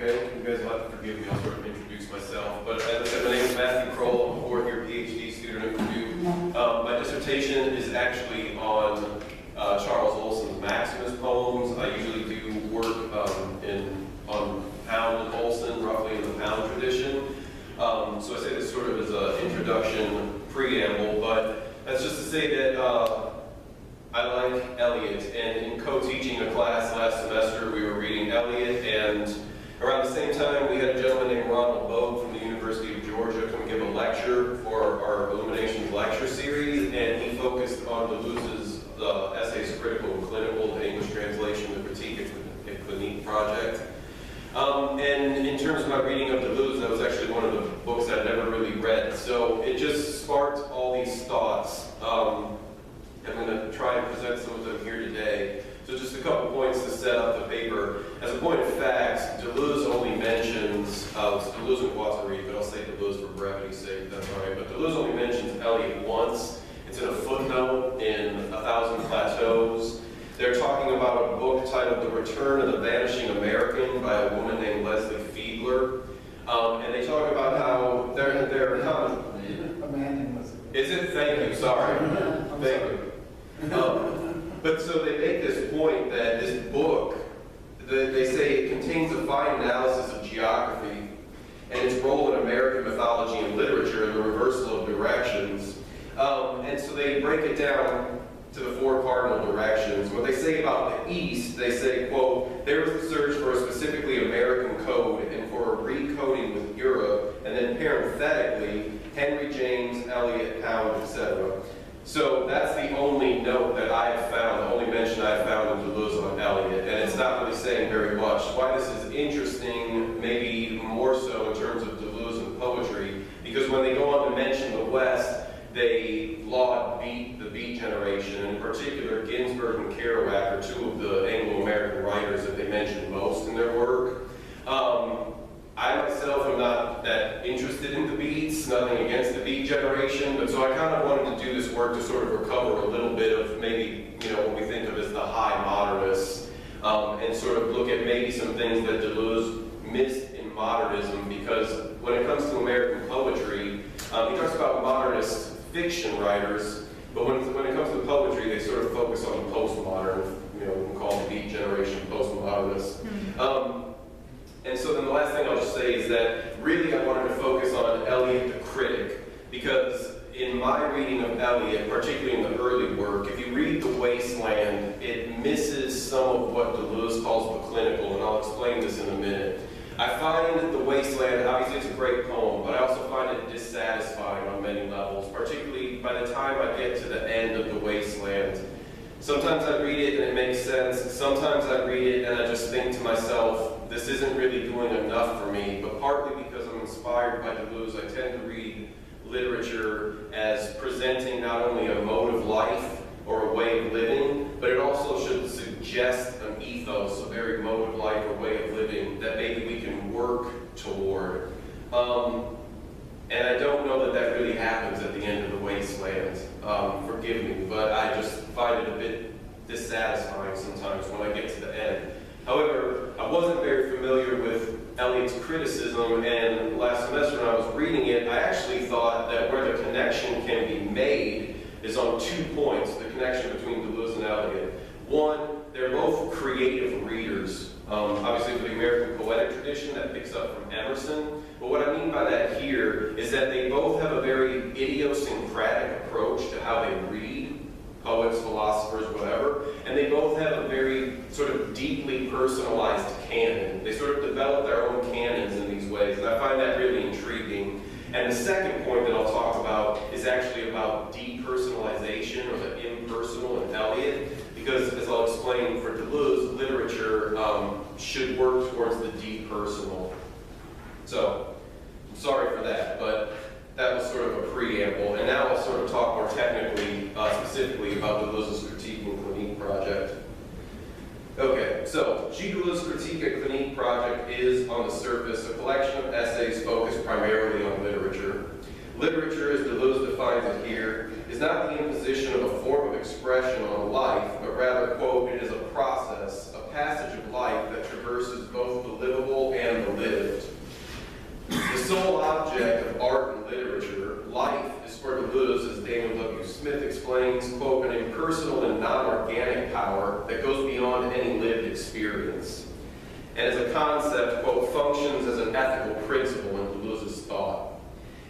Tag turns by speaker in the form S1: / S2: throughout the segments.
S1: Okay, you guys will have to forgive me, I'll sort of introduce myself. But as I said, my name is Matthew Kroll. I'm a fourth-year PhD student at Purdue. My dissertation is actually on Charles Olson's Maximus poems. I usually do work on Pound and Olson, roughly in the Pound tradition. So I say this sort of as an introduction preamble, but that's just to say that I like Elliot, and in co-teaching a class last semester, we were reading Elliot, and around the same time, we had a gentleman named Ronald Bogue from the University of Georgia come give a lecture for our Illuminations lecture series, and he focused on Deleuze's essays Critical and Clinical, the English translation, the Critique at Clinique project. And in terms of my reading of Deleuze, that was actually one of the books I'd never really read, so it just sparked all these thoughts. I'm going to try and present some of them here today. So just a couple points to set up the paper. As a point of fact, Deleuze only mentions, it's Deleuze and Guattari, but I'll say Deleuze for brevity's sake, that's all right. But Deleuze only mentions Eliot once. It's in a footnote in 1,000 Plateaus. They're talking about a book titled The Return of the Vanishing American by a woman named Leslie Fiedler. And they talk about how they're not...
S2: A man named Leslie.
S1: Is it? Thank you, sorry. Thank you. But so they make this point that this book, they say it contains a fine analysis of geography and its role in American mythology and literature and the reversal of directions. And so they break it down to the four cardinal directions. What they say about the East, they say, quote, there was the search for a specifically American code and for a recoding with Europe, and then parenthetically, Henry James, Eliot, Pound, etc. So that's the only note that I have found, the only mention I have found in Deleuze on Eliot, and it's not really saying very much. Why this is interesting, maybe more so in terms of Deleuze and poetry, because when they go on to mention the West, they laud the Beat generation, and in particular Ginsberg and Kerouac are two of the Anglo-American writers that they mention most in their work. I myself am not that interested in the Beats, nothing against the Beat generation, but so I kind of wanted to do this work to sort of recover a little bit of maybe, what we think of as the high modernists, and sort of look at maybe some things that Deleuze missed in modernism, because when it comes to American poetry, he talks about modernist fiction writers, but when it comes to poetry, they sort of focus on the postmodern, we can call the Beat generation postmodernists. And so then the last thing I'll just say is that really I wanted to focus on Eliot the critic, because in my reading of Eliot, particularly in the early work, if you read The Wasteland, it misses some of what Deleuze calls the clinical, and I'll explain this in a minute. I find The Wasteland, obviously it's a great poem, but I also find it dissatisfying on many levels, particularly by the time I get to the end of The Wasteland. Sometimes I read it and it makes sense, sometimes I read it and I just think to myself, this isn't really doing enough for me, but partly because I'm inspired by Deleuze, I tend to read literature as presenting not only a mode of life or a way of living, but it also should suggest an ethos, a very mode of life or way of living that maybe we can work toward. And I don't know that that really happens at the end of The Wasteland. Forgive me, but I just find it a bit dissatisfying sometimes when I get to the end. However, I wasn't very familiar with Eliot's criticism, and last semester when I was reading it, I actually thought that where the connection can be made is on 2 points, the connection between Deleuze and Eliot. One, they're both creative readers. Obviously for the American poetic tradition, that picks up from Emerson. But what I mean by that here is that they both have a very idiosyncratic approach to how they read, poets, philosophers, whatever, and they both have a very sort of deeply personalized canon. They sort of develop their own canons in these ways, and I find that really intriguing. And the second point that I'll talk about is actually about depersonalization, or the impersonal in Eliot, because as I'll explain, for Deleuze, literature should work towards the depersonal. So, I'm sorry for that, but that was sort of a preamble, and now I'll sort of talk more technically, specifically about Deleuze's Critique and Clinique project. Okay, so Gilles Deleuze's Critique and Clinique project is, on the surface, a collection of essays focused primarily on literature. Literature, as Deleuze defines it here, is not the imposition of a form of expression on life, but rather, quote, it is a process, a passage of life that traverses both the livable and the sole object of art and literature, life is for Deleuze, as Daniel W. Smith explains, quote, an impersonal and non-organic power that goes beyond any lived experience. And as a concept, quote, functions as an ethical principle in Deleuze's thought.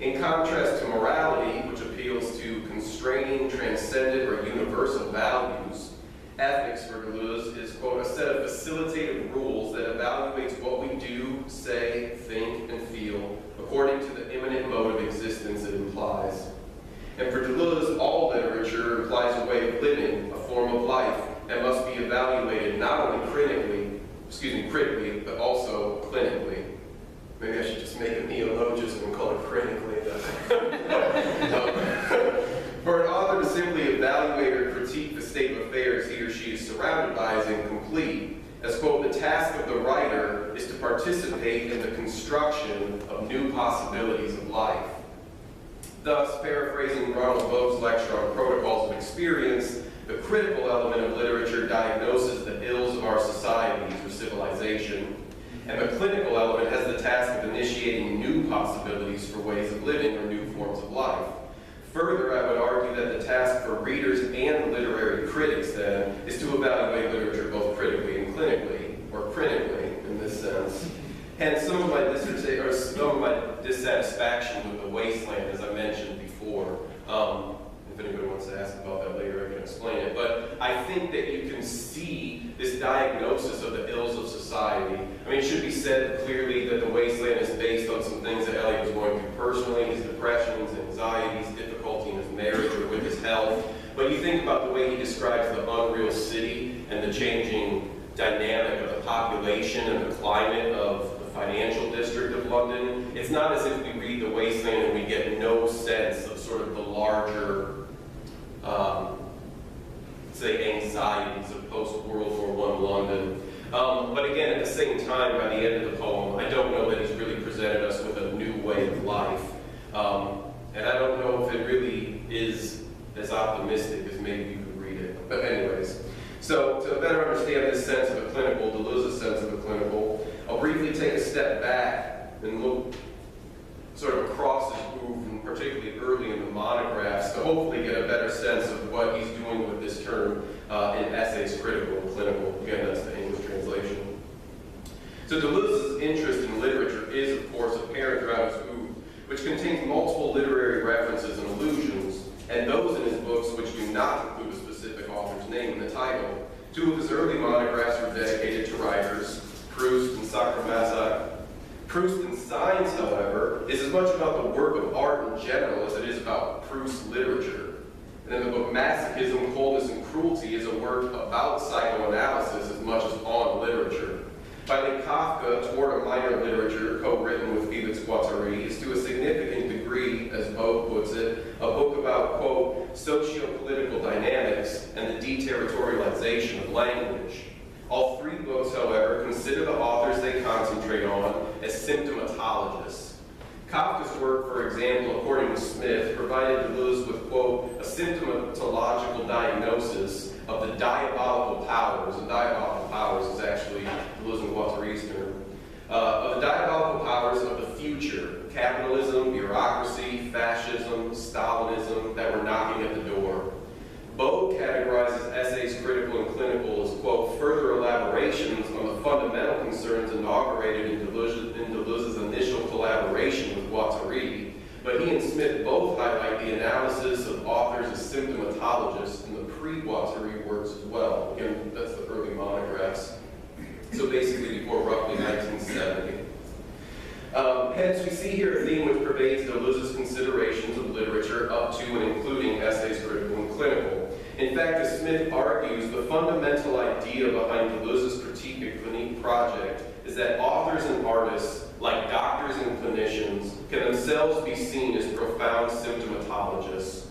S1: In contrast to morality, which appeals to constraining, transcendent, or universal values, ethics for Deleuze is, quote, a set of facilitative rules that evaluates what we do, say, think, and feel according to the immanent mode of existence it implies. And for Deleuze, all literature implies a way of living, a form of life, that must be evaluated not only critically, but also clinically. Maybe I should just make a neologism and call it critically. For an author to simply evaluate or critique the state of affairs he or she is surrounded by is incomplete, as, quote, the task of the writer is to participate in the construction of new possibilities of life. Thus, paraphrasing Ronald Bogue's lecture on protocols of experience, the critical element of literature diagnoses the ills of our societies or civilization, and the clinical element has the task of initiating new possibilities for ways of living or new forms of life. Further, I would argue that the task for readers and literary critics, then, is to evaluate literature both critically and clinically, or critically in this sense. Hence, some of my dissatisfaction with The Wasteland, as I mentioned before. If anybody wants to ask about that later, I can explain it. But I think that you can see this diagnosis of the ills of society. I mean, it should be said clearly that The Wasteland is based on some things that Elliot was going through personally, his depressions, anxieties, difficulty in his marriage or with his health. But you think about the way he describes the unreal city and the changing dynamic of the population and the climate of the financial district of London. It's not as if we read The Wasteland and we get no sense of sort of the larger say, anxieties of post-World War I London. But again, at the same time, by the end of the poem, I don't know that he's really presented us with a new way of life. And I don't know if it really is as optimistic as maybe you could read it. But anyways, so to better understand this sense of a clinical, Deleuze's sense of a clinical, I'll briefly take a step back and look sort of across his move, and particularly early in the monographs, to hopefully get a better sense of what he's doing with this term in essays, critical and clinical. Again, that's the English translation. So Deleuze's interest in literature is, of course, apparent throughout his move, which contains multiple literary references and allusions, and those in his books which do not include a specific author's name in the title. Two of his early monographs were dedicated to writers, Proust and Sacramazza. Proust and Signs, however, is as much about the work of art in general as it is about Proust's literature. And then the book Masochism, Coldness, and Cruelty is a work about psychoanalysis as much as on literature. Finally, Kafka, Toward a Minor Literature, co-written with Felix Guattari, is to a significant degree, as Bogue puts it, a book about, quote, socio-political dynamics and the deterritorialization of language. All three books, however, consider the authors they concentrate on as symptomatologists. Kafka's work, for example, according to Smith, provided Deleuze with, quote, a symptomatological diagnosis of the diabolical powers, and diabolical powers is actually Deleuze and Guattari's term, of the diabolical powers of the future, capitalism, bureaucracy, fascism, Stalinism, that were knocking at the door. Bogue categorizes essays, critical and clinical, as, quote, further elaborations on the fundamental concerns inaugurated in Deleuze's initial collaboration with Guattari, but he and Smith both highlight the analysis of authors as symptomatologists in the pre-Guattari works as well. Again, that's the early monographs. So basically before roughly 1970. Hence, we see here a theme which pervades Deleuze's considerations of literature up to and including essays, critical and clinical. In fact, as Smith argues, the fundamental idea behind Deleuze's critique of Clinique project is that authors and artists, like doctors and clinicians, can themselves be seen as profound symptomatologists.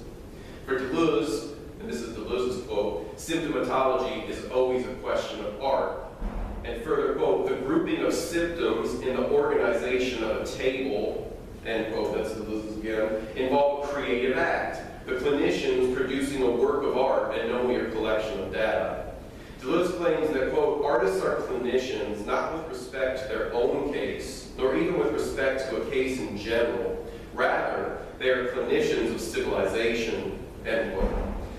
S1: For Deleuze, and this is Deleuze's quote, symptomatology is always a question of art. And further, quote, the grouping of symptoms in the organization of a table, end quote, that's Deleuze's again, involve a creative act. The clinicians producing a work of art and no mere collection of data. Deleuze claims that, quote, artists are clinicians not with respect to their own case, nor even with respect respect to a case in general. Rather, they are clinicians of civilization, end quote.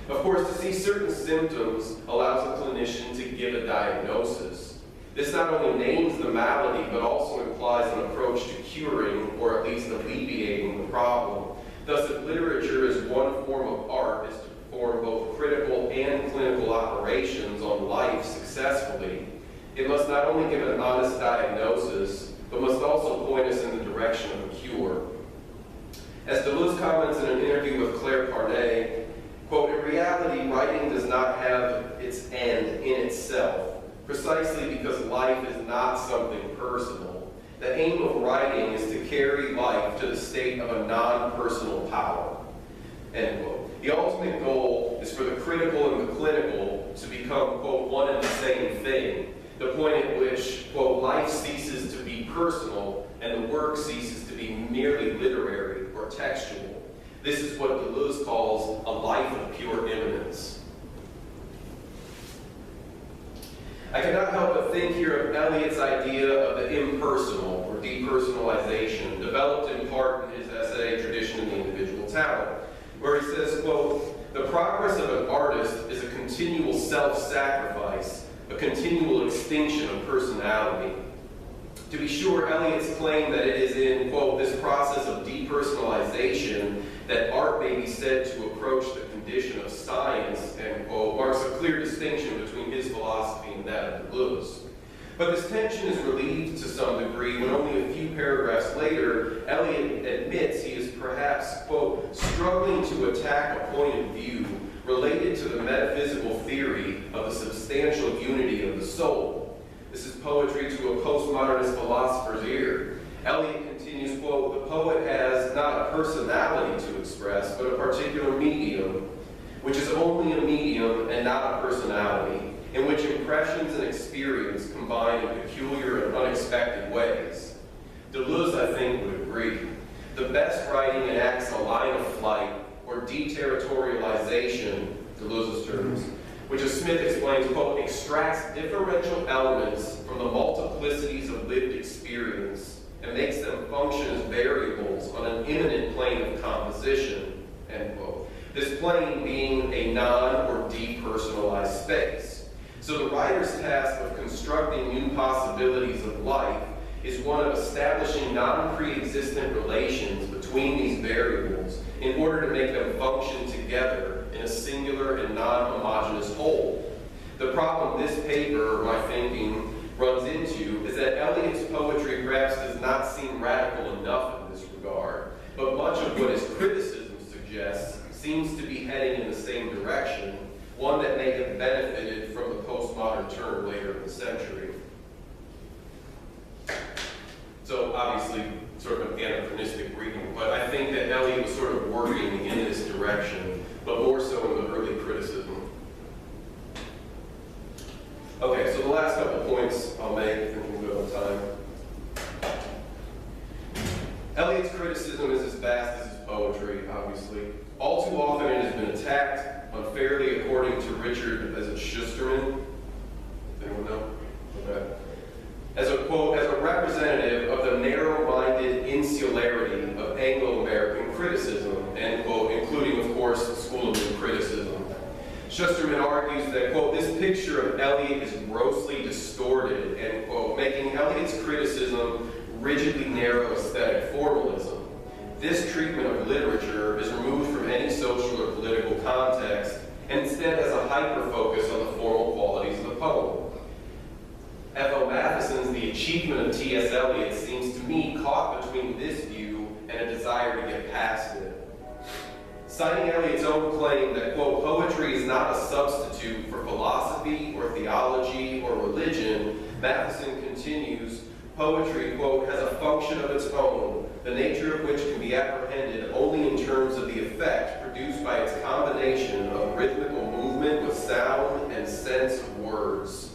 S1: Of course, to see certain symptoms allows a clinician to give a diagnosis. This not only names the malady, but also implies an approach to curing, or at least alleviating, the problem. Thus, if literature is one form of art, is to perform both critical and clinical operations on life successfully, it must not only give an honest diagnosis, but must also point us in the direction of a cure. As Deleuze comments in an interview with Claire Parnay, quote, "In reality, writing does not have its end in itself, precisely because life is not something personal. The aim of writing is to carry life to the state of a non-personal power," end quote. The ultimate goal is for the critical and the clinical to become, quote, one and the same thing, the point at which, quote, life ceases to be personal and the work ceases to be merely literary or textual. This is what Deleuze calls a life of pure immanence. I cannot help but think here of Eliot's idea of the impersonal, or depersonalization, developed in part in his essay, Tradition and the Individual Talent, where he says, quote, "The progress of an artist is a continual self-sacrifice, a continual extinction of personality." To be sure, Eliot's claim that it is in, quote, this process of depersonalization that art may be said to approach the condition of science, end quote, marks a clear distinction between his philosophy and that of Deleuze. But this tension is relieved to some degree when only a few paragraphs later, Eliot admits he is perhaps, quote, struggling to attack a point of view related to the metaphysical theory of the substantial unity of the soul. This is poetry to a postmodernist philosopher's ear. Eliot continues, quote, "The poet has not a personality to express, but a particular medium, which is only a medium and not a personality, in which impressions and experience combine in peculiar and unexpected ways." Deleuze, I think, would agree. The best writing enacts a line of flight, or deterritorialization, Deleuze's terms, which, as Smith explains, quote, "extracts differential elements from the multiplicities of lived experience and makes them function as variables on an immanent plane of composition," end quote. This plane being a non- or depersonalized space. So the writer's task of constructing new possibilities of life is one of establishing non-pre-existent relations between these variables in order to make them function together in a singular and non-homogeneous whole. The problem this paper, my thinking, runs into is that Eliot's poetry perhaps does not seem radical enough in this regard, but much of what his criticism suggests seems to be heading in the same direction, one that may have benefited from the postmodern turn later in the century. So obviously, sort of anachronistic reading, but I think that Eliot was sort of working in this direction, but more so in the early criticism. Okay, so the last couple points I'll make, and we'll go on time. Eliot's criticism is as vast as his poetry, obviously. All too often it has been attacked unfairly, according to Richard, as a Schusterman. Does anyone know? Okay. As a, quote, as a representative of the narrow-minded insularity of Anglo-American criticism, end quote, including, of course, the School of New Criticism. Schusterman argues that, quote, this picture of Eliot is grossly distorted, end quote, making Eliot's criticism rigidly narrow aesthetic formalism. This treatment of literature is removed from any social or political context and instead has a hyper-focus on the formal qualities of the poem. F.O. Matheson's The Achievement of T.S. Eliot seems to me caught between this view and a desire to get past it. Citing Eliot's own claim that, quote, poetry is not a substitute for philosophy or theology or religion, Matheson continues, poetry, quote, has a function of its own, the nature of which can be apprehended only in terms of the effect produced by its combination of rhythmical movement with sound and sense of words.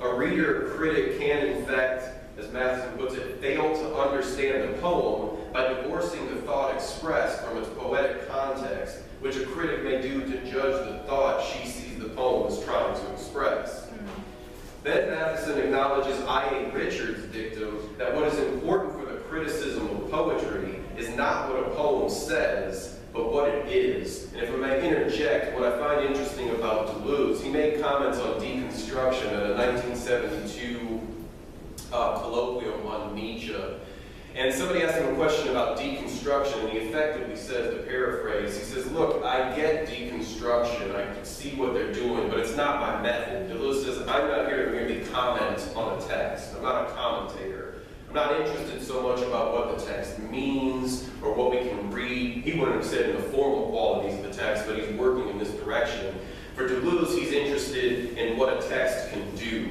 S1: A reader or critic can, in fact, as Matheson puts it, fail to understand the poem by divorcing the thought expressed from its poetic context, which a critic may do to judge the thought she sees the poem as trying to express. Then Matheson acknowledges I.A. Richards' dictum that what is important for the criticism of And if I may interject, what I find interesting about Deleuze, he made comments on deconstruction at a 1972 colloquium on Nietzsche. And somebody asked him a question about deconstruction, and he effectively says, to paraphrase, he says, look, I get deconstruction, I can see what they're doing, but it's not my method. Deleuze says, I'm not here to merely comment on a text. I'm not a commentator. I'm not interested so much about what the text means or what we can read. He wouldn't have said in the formal qualities of the text, but he's working in this direction. For Deleuze, he's interested in what a text can do.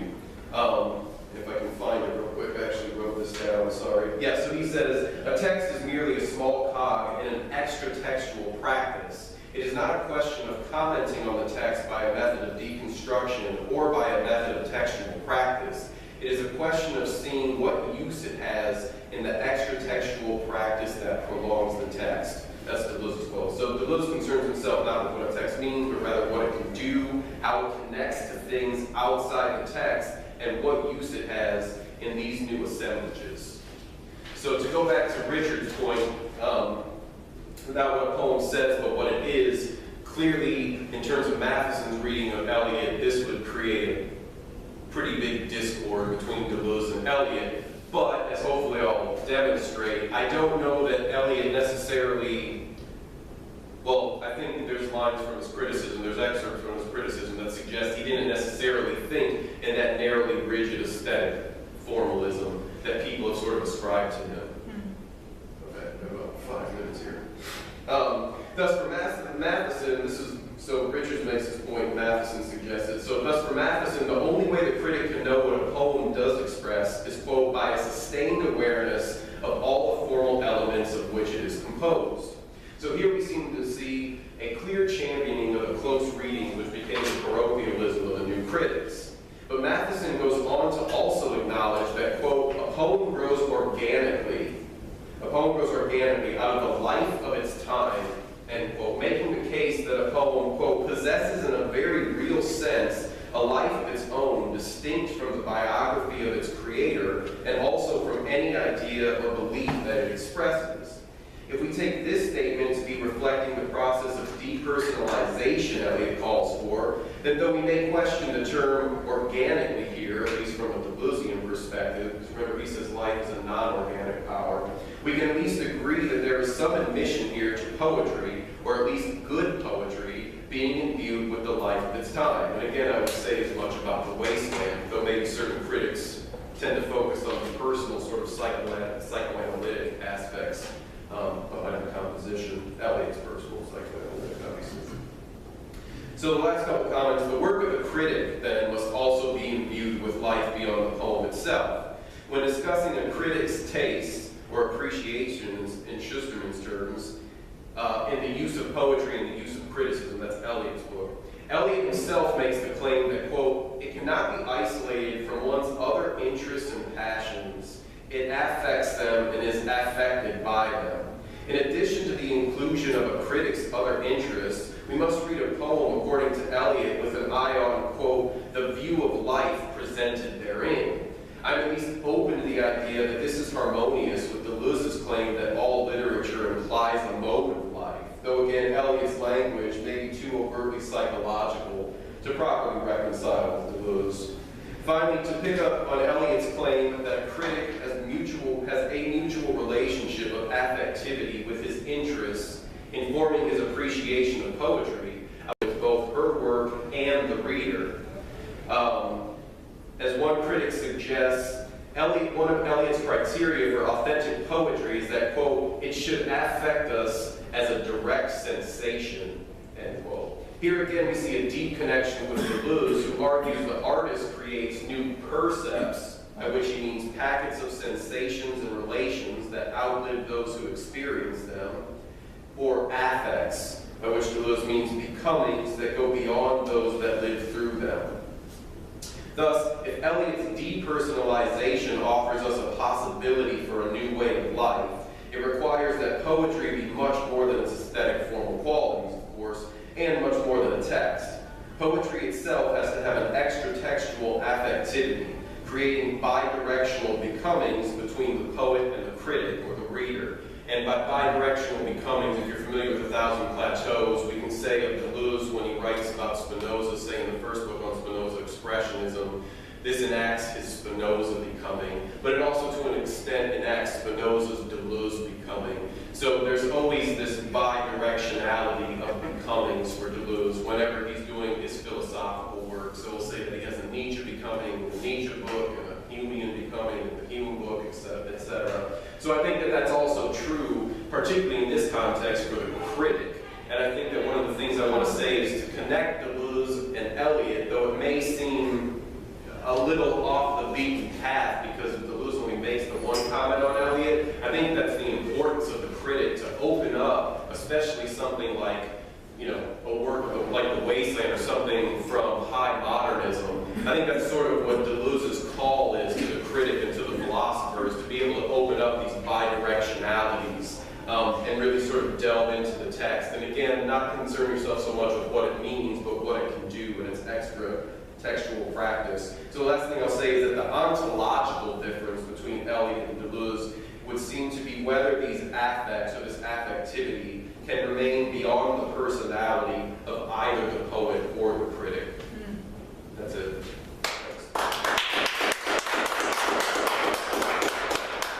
S1: If I can find it real quick, I actually wrote this down, sorry. Yeah, so he says, a text is merely a small cog in an extra-textual practice. It is not a question of commenting on the text by a method of deconstruction or by a method of textual practice. It is a question of seeing what use it has in the extra-textual practice that prolongs the text. That's Deleuze's quote. So Deleuze concerns himself not with what a text means, but rather what it can do, how it connects to things outside the text, and what use it has in these new assemblages. So to go back to Richard's point, not what a poem says, but what it is, clearly, in terms of Matheson's reading of Eliot, this would create a pretty big discord between Deleuze and Eliot, but as hopefully I'll demonstrate, I don't know that Eliot necessarily, well, I think there's lines from his criticism, there's excerpts from his criticism that suggest he didn't necessarily think in that narrowly rigid aesthetic formalism that people have sort of ascribed to him. Okay, I have about 5 minutes here. Thus for Matheson, this is, so Richards makes this point, Matheson suggested, so thus for Matheson, the only way the critic can know what a poem does express is, quote, by a sustained awareness of all the formal elements of which it is composed. So here we seem to see a clear championing of the close reading which became the parochialism of the new critics. But Matheson goes on to also acknowledge that, quote, a poem grows organically out of the life of its time, end quote, making the case that a poem, quote, possesses in a very real sense a life of its own, distinct from the biography of its creator, and also from any idea or belief that it expresses. If we take this statement to be reflecting the process of depersonalization Eliot calls for, then though we may question the term organically here, at least from a Deleuzian perspective, because remember he says life is a non-organic power, we can at least agree that there is some admission here to poetry, or at least good poetry, being imbued with the life of its time. And again, I would say as much about The Wasteland, though maybe certain critics tend to focus on the personal sort of psychoanalytic aspects behind the composition. Eliot's personal psychoanalytic, obviously. So the last couple comments, the work of the critic then must also be imbued with life beyond the poem itself. When discussing a critic's taste or appreciations in Schusterman's terms, in the use of poetry and the use of criticism, that's Eliot's book. Eliot himself makes the claim that, quote, it cannot be isolated from one's other interests and passions. It affects them and is affected by them. In addition to the inclusion of a critic's other interests, we must read a poem, according to Eliot, with an eye on, quote, the view of life presented therein. I'm at least open to the idea that this is harmonious with Deleuze's claim that all literature implies a mode of life, though again, Eliot's language may be too overtly psychological to properly reconcile with Deleuze. Finally, to pick up on Eliot's claim that a critic has a mutual relationship of affectivity with his interests in forming his appreciation of poetry, with both her work and the reader. As one critic suggests, one of Eliot's criteria for authentic poetry is that, quote, it should affect us as a direct sensation, end quote. Here again we see a deep connection with Deleuze, who argues the artist creates new percepts, by which he means packets of sensations and relations that outlive those who experience them, or affects, by which Deleuze means becomings that go beyond those that live through them. Thus, if Eliot's depersonalization offers us a possibility for a new way of life, it requires that poetry be much more than its aesthetic formal qualities, of course, and much more than a text. Poetry itself has to have an extra-textual affectivity, creating bidirectional becomings between the poet and the critic or the reader. And by bidirectional becomings, if you're familiar with 1,000 Plateaus, we can say of Deleuze when he writes about Spinoza, say in the first book on Spinoza, Expressionism, this enacts his Spinoza becoming, but it also to an extent enacts Spinoza's Deleuze becoming. So there's always this bidirectionality of becomings for Deleuze whenever he's doing his philosophical work. So we'll say that he has a Nietzsche becoming in the Nietzsche book, and a Humean becoming in the Hume book, etc. So I think that that's also true, particularly in this context, for the critic. And I think that one of the things I want to say is to connect Deleuze and Eliot, though it may seem a little off the beaten path because Deleuze only makes the one comment on Eliot, I think that's the importance of the critic to open up, especially something like, a work like The Wasteland or something from high modernism. I think that's sort of what Deleuze's call is to the critic and to the philosopher, is to be able to open up these bidirectionalities and really sort of delve into the text. And again, not concern yourself so much with what it means, but what it can do and its extra textual practice. So the last thing I'll say is that the ontological difference between Eliot and Deleuze would seem to be whether these affects or this affectivity can remain beyond the personality of either the poet